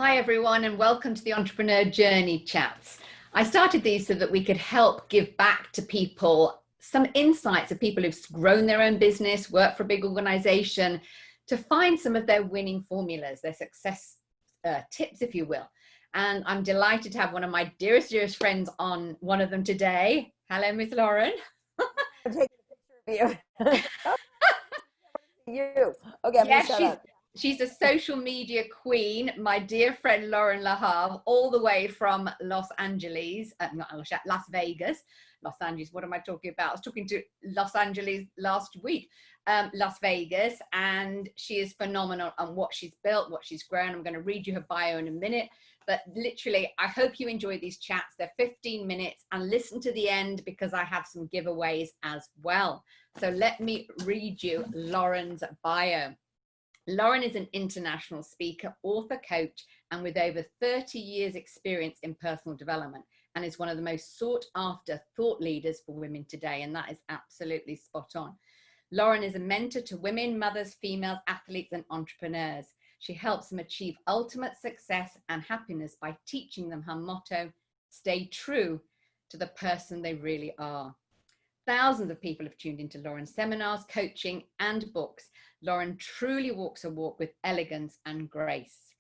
Hi, everyone, and welcome to the Entrepreneur Journey Chats. I started these so that we could help give back to people some insights of people who've grown their own business, worked for a big organization, to find some of their winning formulas, their success tips, if you will. And I'm delighted to have one of my dearest friends on one of them today. Hello, Miss Loren. I'm taking a picture of you. You. Okay, I'm gonna Yes, shut up. she's a social media queen, my dear friend Lauren Lahav, all the way from Los Angeles, not Las Vegas. Los Angeles, what am I talking about? I was talking to Los Angeles last week, Las Vegas, and she is phenomenal on what she's built, what she's grown. I'm going to read you her bio in a minute, but literally, I hope you enjoy these chats. They're 15 minutes, and listen to the end because I have some giveaways as well. So let me read you Loren's bio. Loren is an international speaker, author, coach, and with over 30 years experience in personal development, and is one of the most sought after thought leaders for women today. And that is absolutely spot on. Loren is a mentor to women, mothers, females, athletes, and entrepreneurs. She helps them achieve ultimate success and happiness by teaching them her motto, stay true to the person they really are. Thousands of people have tuned into Loren's seminars, coaching, and books. Loren truly walks a walk with elegance and grace.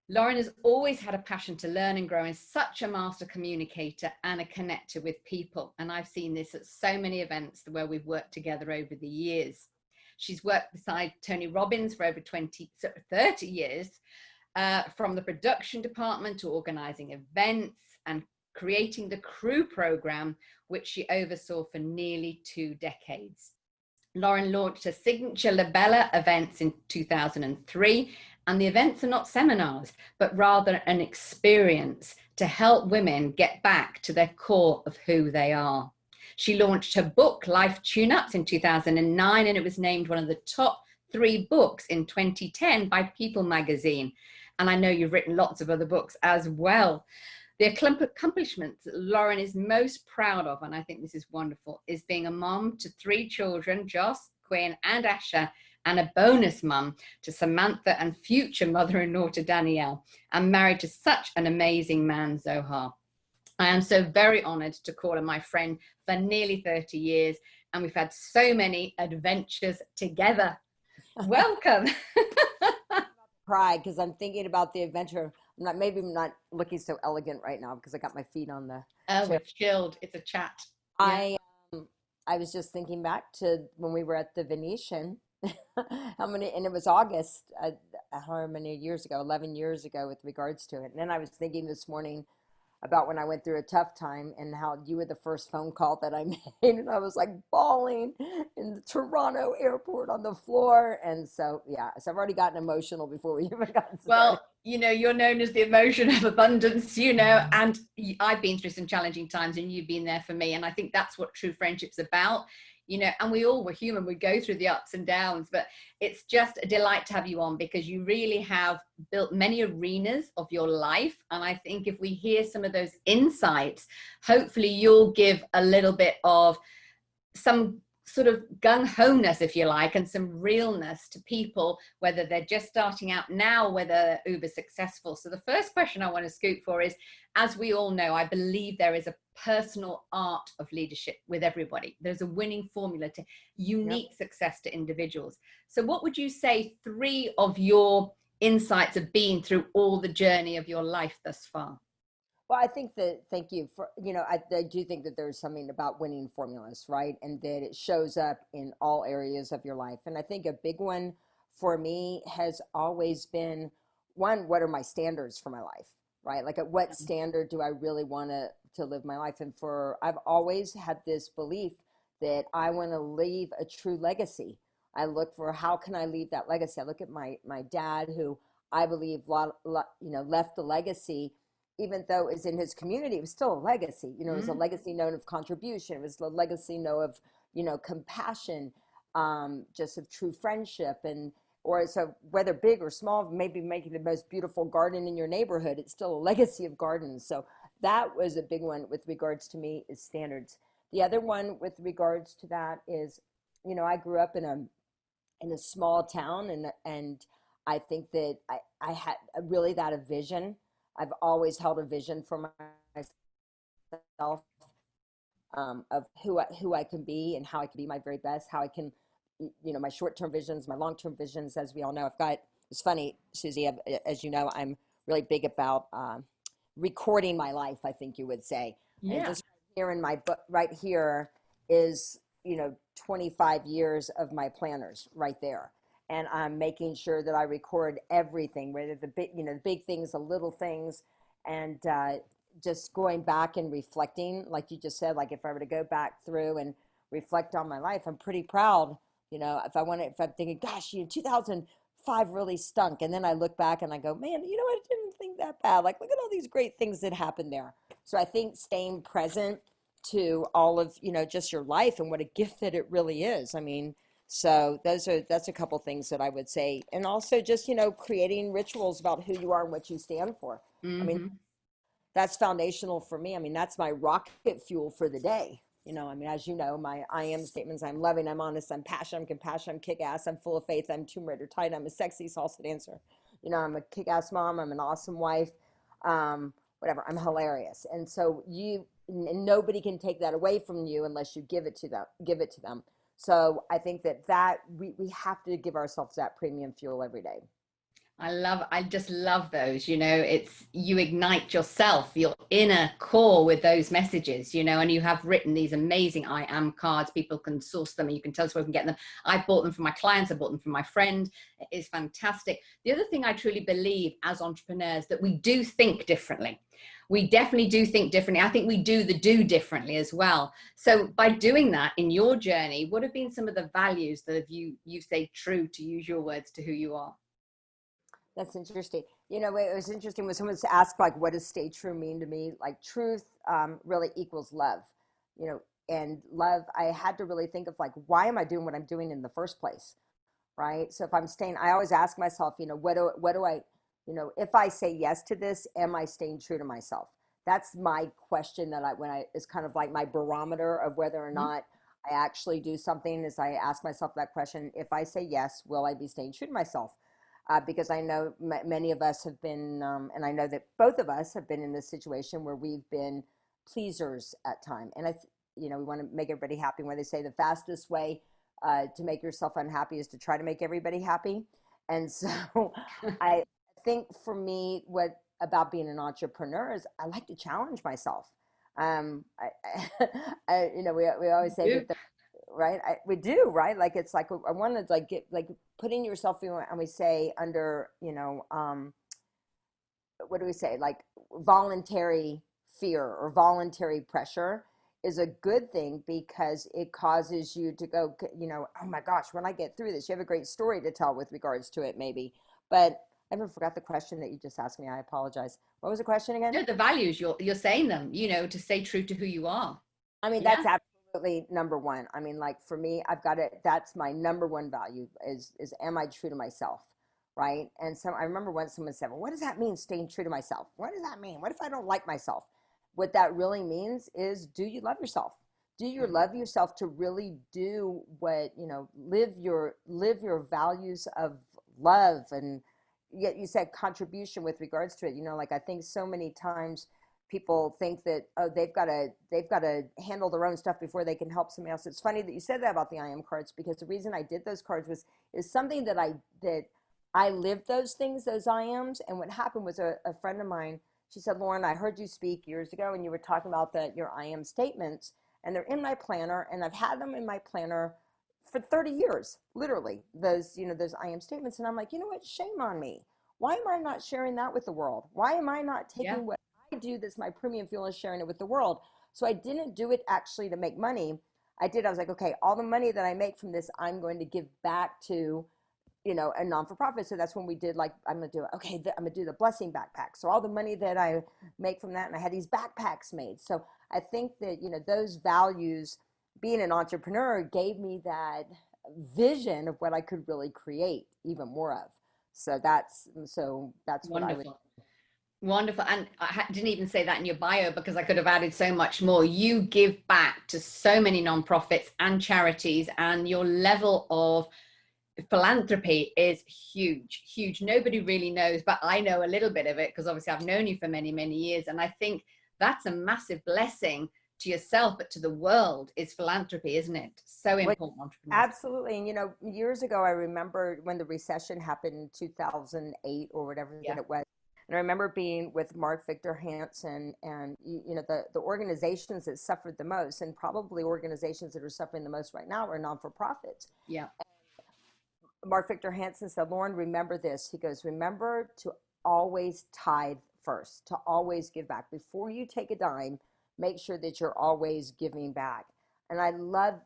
Loren has always had a passion to learn and grow, and is such a master communicator and a connector with people. And I've seen this at so many events where we've worked together over the years. She's worked beside Tony Robbins for over 30 years, from the production department to organizing events and creating the crew program, which she oversaw for nearly 2 decades. Loren launched her signature Labella events in 2003, and the events are not seminars, but rather an experience to help women get back to their core of who they are. She launched her book, Life Tune-Ups, in 2009, and it was named one of the top 3 books in 2010 by People magazine. And I know you've written lots of other books as well. The accomplishments that Loren is most proud of, and I think this is wonderful, is being a mom to 3 children, Joss, Quinn, and Asher, and a bonus mum to Samantha and future mother-in-law to Danielle, and married to such an amazing man, Zohar. I am so very honored to call her my friend for nearly 30 years, and we've had so many adventures together. Welcome. Cry because I'm thinking about the adventure. Maybe I'm not looking so elegant right now because I got my feet on the Oh, chair. we're chilled. It's a chat. I I was just thinking back to when we were at the Venetian. And it was August, however many years ago, 11 years ago with regards to it. And then I was thinking this morning about when I went through a tough time and how you were the first phone call that I made, and I was like bawling in the Toronto airport on the floor. And so, yeah, so I've already gotten emotional before we even got started. Well, you're known as the emotion of abundance, and I've been through some challenging times and you've been there for me. And I think that's what true friendship's about, and we all were human. We go through the ups and downs, but it's just a delight to have you on because you really have built many arenas of your life. And I think if we hear some of those insights, hopefully you'll give a little bit of some sort of gung-ho-ness, if you like, and some realness to people, whether they're just starting out now, whether they're uber successful. So the first question I want to scoop for is, as we all know, I believe there is a personal art of leadership with everybody. There's a winning formula to unique success to individuals. So what would you say 3 of your insights have been through all the journey of your life thus far? Well, I think that, thank you for, I do think that there's something about winning formulas, right? And that it shows up in all areas of your life. And I think a big one for me has always been, one, what are my standards for my life, right? Like at what standard do I really want to live my life? And I've always had this belief that I want to leave a true legacy. I look for how can I leave that legacy? I look at my dad, who I believe, left the legacy. Even though it was in his community, it was still a legacy. It was a legacy known of contribution. It was a legacy known of, compassion, just of true friendship. So whether big or small, maybe making the most beautiful garden in your neighborhood, it's still a legacy of gardens. So that was a big one with regards to me, is standards. The other one with regards to that is, I grew up in a small town, and I think that I had really that a vision. I've always held a vision for myself, of who I can be and how I can be my very best, how I can, my short-term visions, my long-term visions. As we all know, it's funny, Susie, as you know, I'm really big about recording my life, I think you would say. And Yeah. just here in my book, right here is, 25 years of my planners right there. And I'm making sure that I record everything, whether the big things, the little things, and just going back and reflecting, like you just said, like if I were to go back through and reflect on my life, I'm pretty proud. If I'm thinking, gosh, 2005 really stunk. And then I look back and I go, man, I didn't think that bad. Like, look at all these great things that happened there. So I think staying present to all of, just your life and what a gift that it really is. I mean, so that's a couple things that I would say. And also just, creating rituals about who you are and what you stand for. I mean, Mm-hmm. that's foundational for me. I mean, that's my rocket fuel for the day. As you know, my I am statements: I'm loving, I'm honest, I'm passionate, I'm compassionate, I'm kick-ass, I'm full of faith, I'm Tomb Raider tight, I'm a sexy salsa dancer. I'm a kick-ass mom, I'm an awesome wife, whatever, I'm hilarious. And so and nobody can take that away from you unless you give it to them. So I think that we have to give ourselves that premium fuel every day. I just love those, it's, you ignite yourself, your inner core with those messages, and you have written these amazing I am cards. People can source them and you can tell us where we can get them. I bought them from my clients. I bought them from my friend. It is fantastic. The other thing I truly believe as entrepreneurs, that we do think differently. We definitely do think differently. I think we do differently as well. So by doing that in your journey, what have been some of the values that have you stayed true, to use your words, to who you are? That's interesting. It was interesting when someone asked, like, what does stay true mean to me? Like, truth really equals love, and love, I had to really think of, like, why am I doing what I'm doing in the first place? Right. So if I'm staying, I always ask myself, what do I, if I say yes to this, am I staying true to myself? That's my question is kind of like my barometer of whether or not I actually do something, is I ask myself that question. If I say yes, will I be staying true to myself? Because I know many of us have been, and I know that both of us have been in this situation where we've been pleasers at time. And we want to make everybody happy. When they say the fastest way to make yourself unhappy is to try to make everybody happy. And so I think for me, what about being an entrepreneur is I like to challenge myself. We always say that right? We do, right? Like, it's like, I want to, like, get, like, putting yourself in, and we say under, what do we say? Like, voluntary fear or voluntary pressure is a good thing, because it causes you to go, oh my gosh, when I get through this, you have a great story to tell with regards to it, maybe. But I never forgot the question that you just asked me. I apologize. What was the question again? No, the values, you're saying them, to stay true to who you are. I mean, Yeah. that's absolutely number one. I mean, like, for me, I've got it. That's my number one value is am I true to myself? Right. And so I remember once someone said, well, what does that mean, staying true to myself? What does that mean? What if I don't like myself? What that really means is, do you love yourself? Do you love yourself to really do what, live your values of love? And yet you said contribution with regards to it, like, I think so many times people think that, oh, they've got to handle their own stuff before they can help somebody else. It's funny that you said that about the I am cards, because the reason I did those cards is something that I lived those things, those I ams. And what happened was a friend of mine, she said, Loren, I heard you speak years ago and you were talking about your I am statements, and they're in my planner, and I've had them in my planner for 30 years, literally, those I am statements. And I'm like, you know what? Shame on me. Why am I not sharing that with the world? Why am I not Yeah. taking what I do, this my premium fuel, and sharing it with the world? So I didn't do it actually to make money. I was like, okay, all the money that I make from this, I'm going to give back to, a non-for-profit. So that's when we did, like, I'm going to do the blessing backpack. So all the money that I make from that, and I had these backpacks made. So I think that, those values, being an entrepreneur, gave me that vision of what I could really create even more of. So that's what I would. Wonderful. Wonderful. And didn't even say that in your bio, because I could have added so much more. You give back to so many nonprofits and charities, and your level of philanthropy is huge, huge. Nobody really knows, but I know a little bit of it because obviously I've known you for many, many years. And I think that's a massive blessing to yourself, but to the world is philanthropy, isn't it? So Well, important, entrepreneurs. absolutely. And, years ago, I remember when the recession happened in 2008 or whatever that Yeah. it was. And I remember being with Mark Victor Hansen and, the organizations that suffered the most, and probably organizations that are suffering the most right now are non-for-profits. Yeah. Mark Victor Hansen said, Loren, remember this. He goes, remember to always tithe first, to always give back. Before you take a dime, make sure that you're always giving back. And I love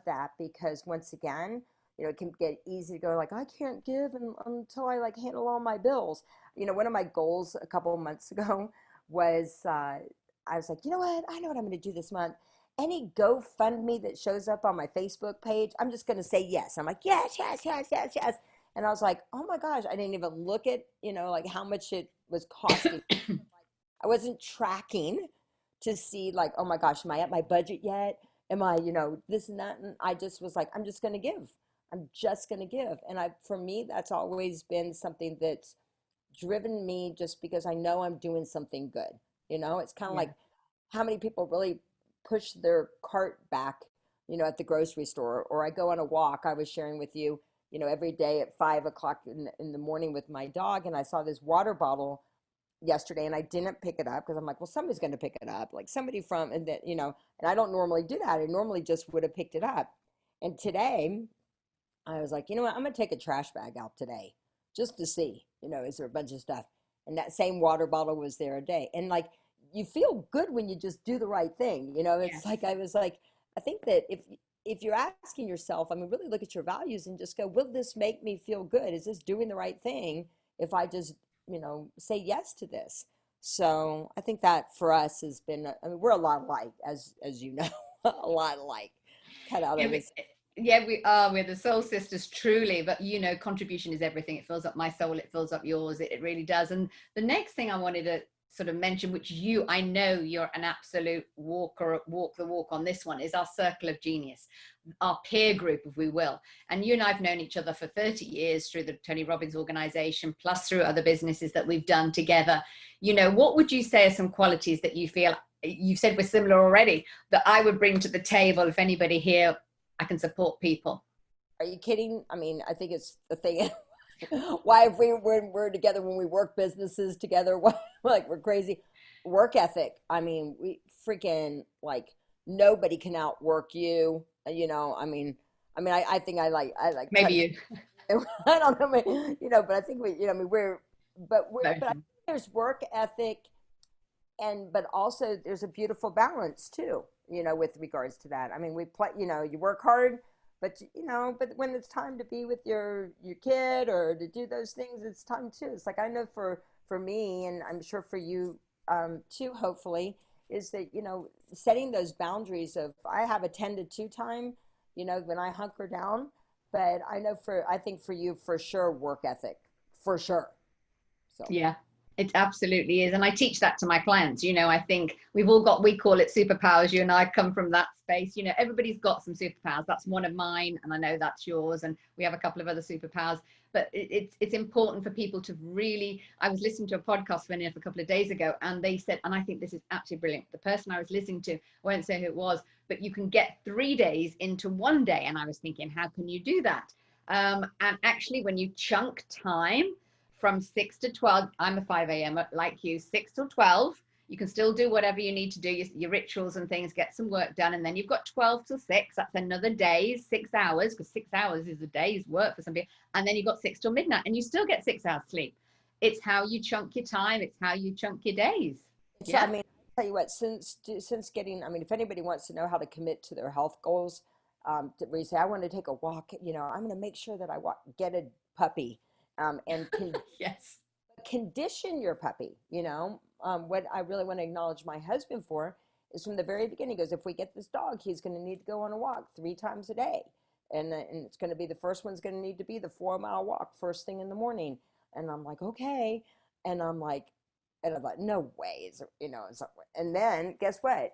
that because once again, it can get easy to go like, I can't give until I like handle all my bills. One of my goals a couple of months ago was, I was like, you know what? I know what I'm going to do this month. Any GoFundMe that shows up on my Facebook page, I'm just going to say yes. I'm like, yes, yes, yes, yes, yes. And I was like, oh my gosh, I didn't even look at, like how much it was costing. I wasn't tracking to see like, oh my gosh, am I at my budget yet? Am I, this and that? And I just was like, I'm just going to give. I'm just going to give. And for me, that's always been something that's driven me just because I know I'm doing something good. It's kind of Yeah. like how many people really push their cart back, at the grocery store, or I go on a walk. I was sharing with you, every day at 5 o'clock in the morning with my dog, and I saw this water bottle yesterday and I didn't pick it up because I'm like, well, somebody's going to pick it up, like somebody from, and that, and I don't normally do that. I normally just would have picked it up. And today I was like, you know what, I'm going to take a trash bag out today just to see, is there a bunch of stuff? And that same water bottle was there a day. And like, you feel good when you just do the right thing. It's Yes. like, I was like, I think that if you're asking yourself, I mean, really look at your values and just go, will this make me feel good? Is this doing the right thing? If I just, say yes to this. So I think that for us has been, I mean, we're a lot alike, as you know, a lot alike, cut out Yeah, of this. yeah, we are. We're the soul sisters, truly. But contribution is everything. It fills up my soul. It fills up yours. It really does. And the next thing I wanted to sort of mention, which I know you're an absolute walk the walk on this one, is our circle of genius, our peer group, if we will. And you and I've known each other for 30 years through the Tony Robbins organization, plus through other businesses that we've done together. What would you say are some qualities that you feel, you've said we're similar already, that I would bring to the table if anybody here, I can support people? Are you kidding? I mean, I think it's the thing. Why, if we're together when we work businesses together, why, like we're crazy. Work ethic. I mean, we freaking like nobody can outwork you. I think I like Maybe touch. you. I don't know, but I think I mean, but I think there's work ethic, but also there's a beautiful balance too, with regards to that. I mean, we play, you work hard, but but when it's time to be with your kid or to do those things, it's time too. It's like, I know for me, and I'm sure for you too, hopefully, is that setting those boundaries of, I have a 10 to 2 time, when I hunker down, but I think for you for sure, work ethic for sure. So Yeah, it absolutely is. And I teach that to my clients. I think we've all got, we call it superpowers. You and I come from that space. Everybody's got some superpowers. That's one of mine, and I know that's yours. And we have a couple of other superpowers. But it's important for people to really, I was listening to a podcast funny enough a couple of days ago, and they said, and I think this is absolutely brilliant. The person I was listening to, I won't say who it was, but you can get 3 days into one day. And I was thinking, how can you do that? And actually, when you chunk time from 6 to 12, I'm a 5 a.m. like you, 6 to 12, you can still do whatever you need to do, your rituals and things, get some work done. And then you've got 12 to 6, that's another day's 6 hours, because 6 hours is a day's work for some people. And then you've got 6 till midnight, and you still get 6 hours sleep. It's how you chunk your time. It's how you chunk your days. So, I Yeah. mean, I'll tell you what, since getting, I mean, if anybody wants to know how to commit to their health goals, where you say, I want to take a walk, I'm going to make sure that I get a puppy, and Yes. condition your puppy. What I really want to acknowledge my husband for is from the very beginning, he goes, if we get this dog, he's going to need to go on a walk 3 times a day. And it's going to be, the first one's going to need to be the 4-mile walk first thing in the morning. And I'm like, okay. And I'm like, no way. And then guess what?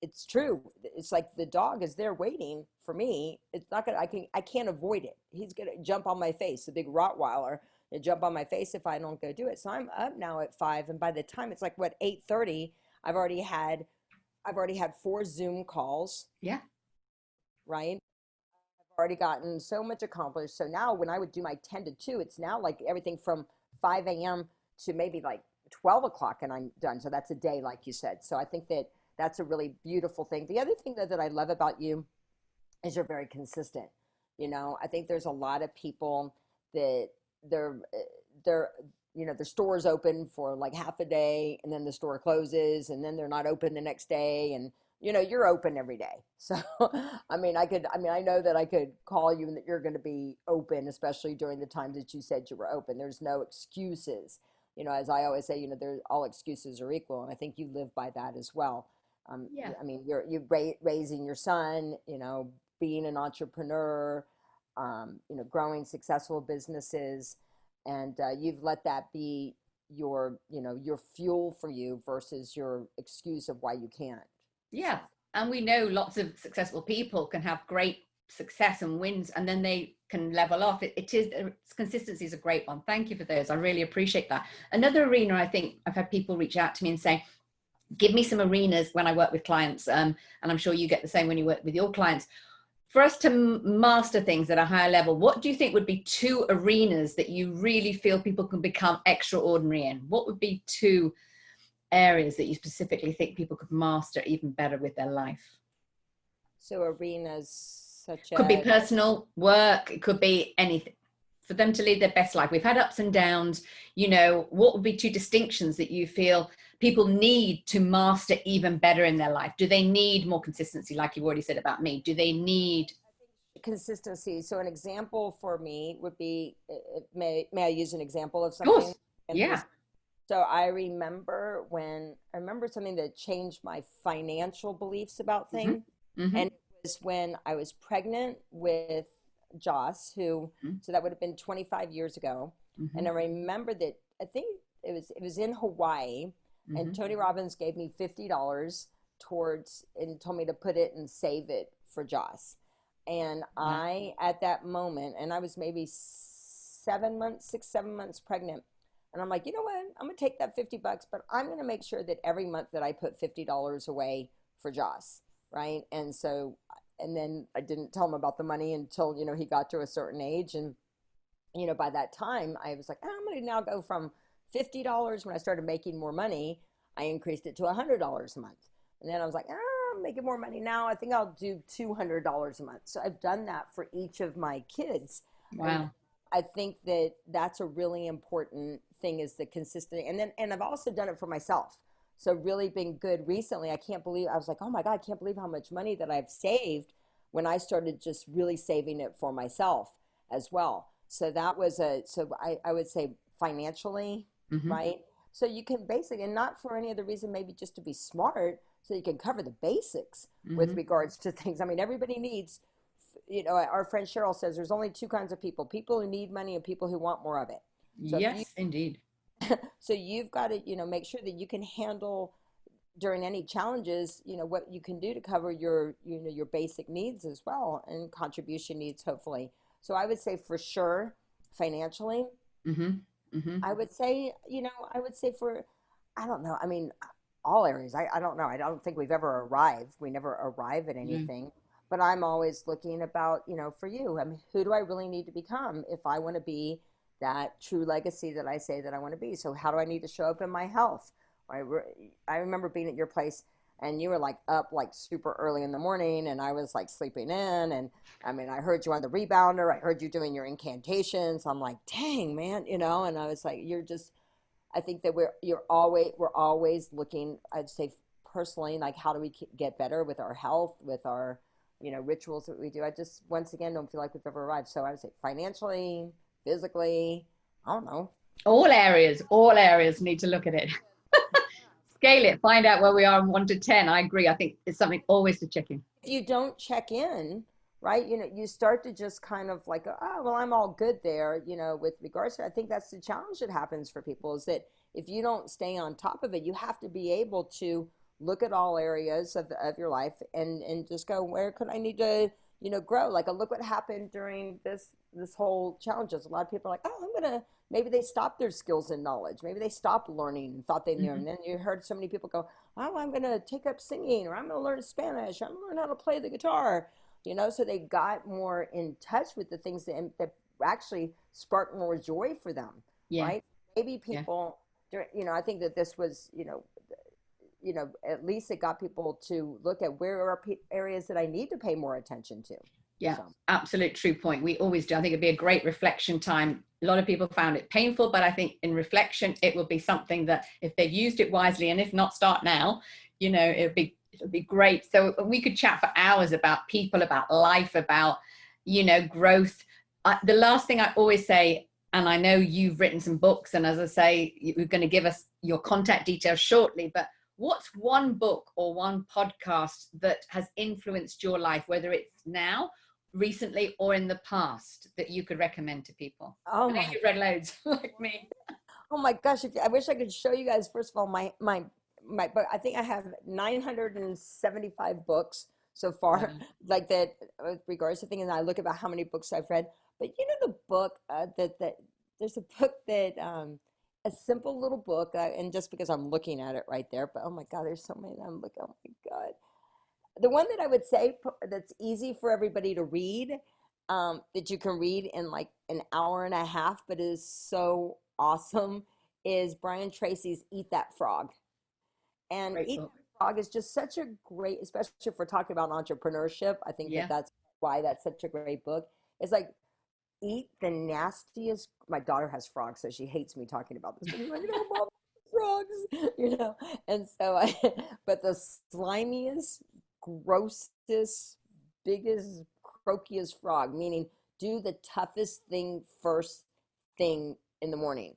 it's true. It's like the dog is there waiting for me. It's not gonna, I can't avoid it. He's gonna jump on my face, the big Rottweiler, and jump on my face if I don't go do it. So I'm up now at 5, and by the time it's like what 8:30, I've already had 4 Zoom calls, Yeah. right? I've already gotten so much accomplished. So now when I would do my 10 to 2, it's now like everything from 5 a.m. to maybe like 12 o'clock and I'm done. So that's a day, like you said. So I think that that's a really beautiful thing. The other thing that I love about you is you're very consistent. I think there's a lot of people that they're they're their store's open for like half a day and then the store closes and then they're not open the next day, and you're open every day. So I know that I could call you and that you're going to be open, especially during the times that you said you were open. There's no excuses. As I always say, there's all excuses are equal, and I think you live by that as well. Yeah. You're raising your son, being an entrepreneur, growing successful businesses, and you've let that be your fuel for you versus your excuse of why you can't. Yeah. And we know lots of successful people can have great success and wins, and then they can level off. Consistency is a great one. Thank you for those. I really appreciate that. Another arena, I think I've had people reach out to me and say, give me some arenas when I work with clients. And I'm sure you get the same when you work with your clients. For us to master things at a higher level, what do you think would be 2 arenas that you really feel people can become extraordinary in? What would be 2 areas that you specifically think people could master even better with their life? So arenas such could be as personal, work, it could be anything, for them to lead their best life. We've had ups and downs. What would be 2 distinctions that you feel people need to master even better in their life? Do they need more consistency, like you've already said about me? Do they need consistency? So an example for me would be, may I use an example of Of something? course. Yeah. So I remember something that changed my financial beliefs about Mm-hmm. things. Mm-hmm. And it was when I was pregnant with Joss, so that would have been 25 years ago. Mm-hmm. And I remember that, I think it was in Hawaii, Mm-hmm. and Tony Robbins gave me $50 and told me to put it and save it for Joss. And I, at that moment, and I was maybe 6, 7 months pregnant. And I'm like, you know what? I'm going to take that $50, but I'm going to make sure that every month that I put $50 away for Joss. Right. And then I didn't tell him about the money until, he got to a certain age. And, by that time I was like, I'm going to now go from $50. When I started making more money, I increased it to $100 a month. And then I was like, I'm making more money now, I think I'll do $200 a month. So I've done that for each of my kids. Wow. And I think that that's a really important thing, is the consistency. And I've also done it for myself. So really been good recently. I was like, oh my God, I can't believe how much money that I've saved when I started just really saving it for myself as well. So that was I would say financially, Mm-hmm. right? So you can basically, and not for any other reason, maybe just to be smart, so you can cover the basics with Mm-hmm. regards to things. I mean, everybody needs, our friend Cheryl says there's only 2 kinds of people who need money and people who want more of it. So Yes, indeed. so you've got to, make sure that you can handle during any challenges, what you can do to cover your basic needs as well, and contribution needs, hopefully. So I would say for sure, financially, Mm-hmm. Mm-hmm. I would say, for, I don't know. I mean, all areas. I don't know. I don't think we've ever arrived. We never arrive at Mm-hmm. anything. But I'm always looking about, for you. I mean, who do I really need to become if I want to be that true legacy that I say that I want to be? So how do I need to show up in my health? I remember being at your place, and you were like up like super early in the morning, and I was like sleeping in. And I mean, I heard you on the rebounder. I heard you doing your incantations. I'm like, dang, man, and I was like, I think that we're always looking, I'd say personally, like, how do we get better with our health, with our, rituals that we do. I just, once again, don't feel like we've ever arrived. So I would say financially, physically, I don't know. All areas need to look at it. Scale it, find out where we are in 1 to 10. I agree. I think it's something always to check in. If you don't check in, right, you start to just kind of like, oh, well, I'm all good there, with regards to, I think that's the challenge that happens for people, is that if you don't stay on top of it, you have to be able to look at all areas of your life and just go, where could I need to, grow? Like, look what happened during this whole challenges. A lot of people are like, oh, maybe they stopped their skills and knowledge. Maybe they stopped learning and thought they knew. Mhm. And then you heard so many people go, oh, I'm going to take up singing, or I'm going to learn Spanish, or I'm going to learn how to play the guitar, so they got more in touch with the things that actually spark more joy for them, Yeah. right? Maybe Yeah. people, I think that this was, at least it got people to look at where are areas that I need to pay more attention to. Yeah, So. absolute true point. We always do. I think it'd be a great reflection time. A lot of people found it painful, but I think in reflection, it will be something that if they've used it wisely, and if not, start now, it'll be great. So we could chat for hours about people, about life, about, growth. The last thing I always say, and I know you've written some books, and as I say, you're going to give us your contact details shortly, but what's one book or one podcast that has influenced your life, whether it's now, recently, or in the past, that you could recommend to people? Oh I know my, you've read loads like me. oh my gosh! I wish I could show you guys. First of all, my book. I think I have 975 books so far, Wow. like that, with regards to things. And I look about how many books I've read. But the book that there's a book that a simple little book, and just because I'm looking at it right there, but oh my God, there's so many that I'm looking. Oh my God, the one that I would say that's easy for everybody to read, that you can read in like an hour and a half, but is so awesome, is Brian Tracy's Eat That Frog. And Great Eat book. That Frog is just such a great, especially if we're talking about entrepreneurship. I think that Yeah. that's why that's such a great book. It's like, eat the nastiest. My daughter has frogs, so she hates me talking about this. But she's like, Mom, frogs, And so but the slimiest, grossest, biggest, croakiest frog, meaning do the toughest thing first thing in the morning.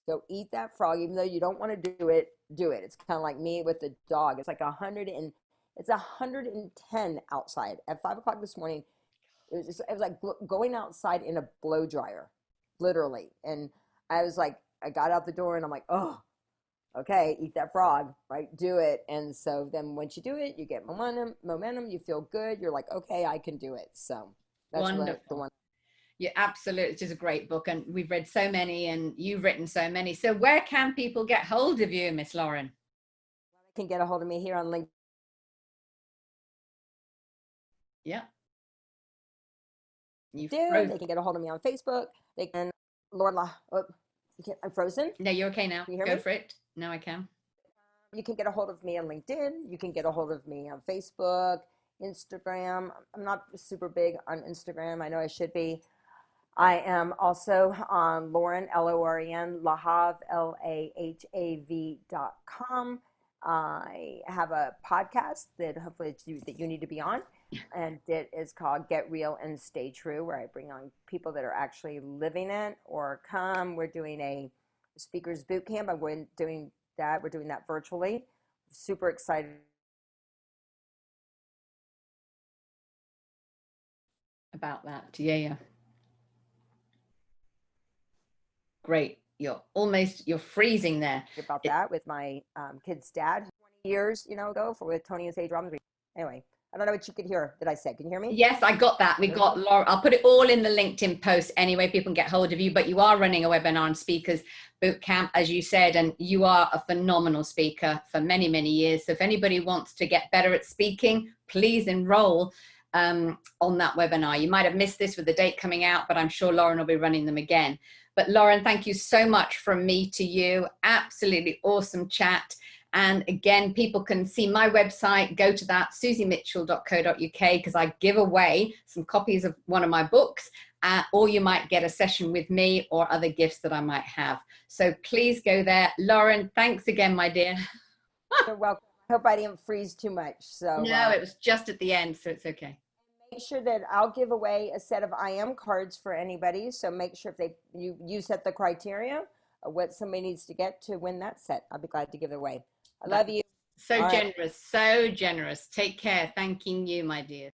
So eat that frog, even though you don't want to do it, do it. It's kind of like me with the dog. It's like 110 outside at 5 o'clock this morning. It was like going outside in a blow dryer, literally. And I was like, I got out the door and I'm like, oh, okay, eat that frog, right? Do it. And so then once you do it, you get momentum, you feel good. You're like, okay, I can do it. So that's the Wonderful. one. Yeah, absolutely. It's just a great book, and we've read so many, and you've written so many. So where can people get hold of you, Miss Loren? Can get a hold of me here on LinkedIn. Yeah, you They froze. can get a hold of me on Facebook. They can, Lauren, oh, I'm frozen. No, you're okay now. Can you hear Go me? for it. Now I can. You can get a hold of me on LinkedIn. You can get a hold of me on Facebook, Instagram. I'm not super big on Instagram. I know I should be. I am also on Loren, Loren, Lahav, LAHAV.com. I have a podcast that hopefully that you need to be on, and it is called Get Real and Stay True, where I bring on people that are actually living it or come. We're doing a speakers boot camp. I'm doing that. We're doing that virtually. Super excited About that. Yeah, yeah. Great. You're freezing there. about It, that with my kid's dad 20 years, ago with Tony and Sage Robbins. Anyway, I don't know what you could hear that I said. Can you hear me? yes, I got that. We got Laura. I'll put it all in the LinkedIn post anyway. People can get hold of you, but you are running a webinar on speakers boot camp, as you said, and you are a phenomenal speaker for many, many years. So if anybody wants to get better at speaking, please enroll on that webinar. You might have missed this with the date coming out, but I'm sure Loren will be running them again. But Loren, thank you so much from me to you. Absolutely awesome chat. And again, people can see my website, go to that, susiemitchell.co.uk, because I give away some copies of one of my books, or you might get a session with me or other gifts that I might have. So please go there. Loren, thanks again, my dear. You're welcome. I hope I didn't freeze too much. So No, it was just at the end, so it's okay. make sure that I'll give away a set of I am cards for anybody. So make sure if you set the criteria of what somebody needs to get to win that set. I'll be glad to give it away. I love you. So All right. generous, so generous. Take care. Thanking you, my dear.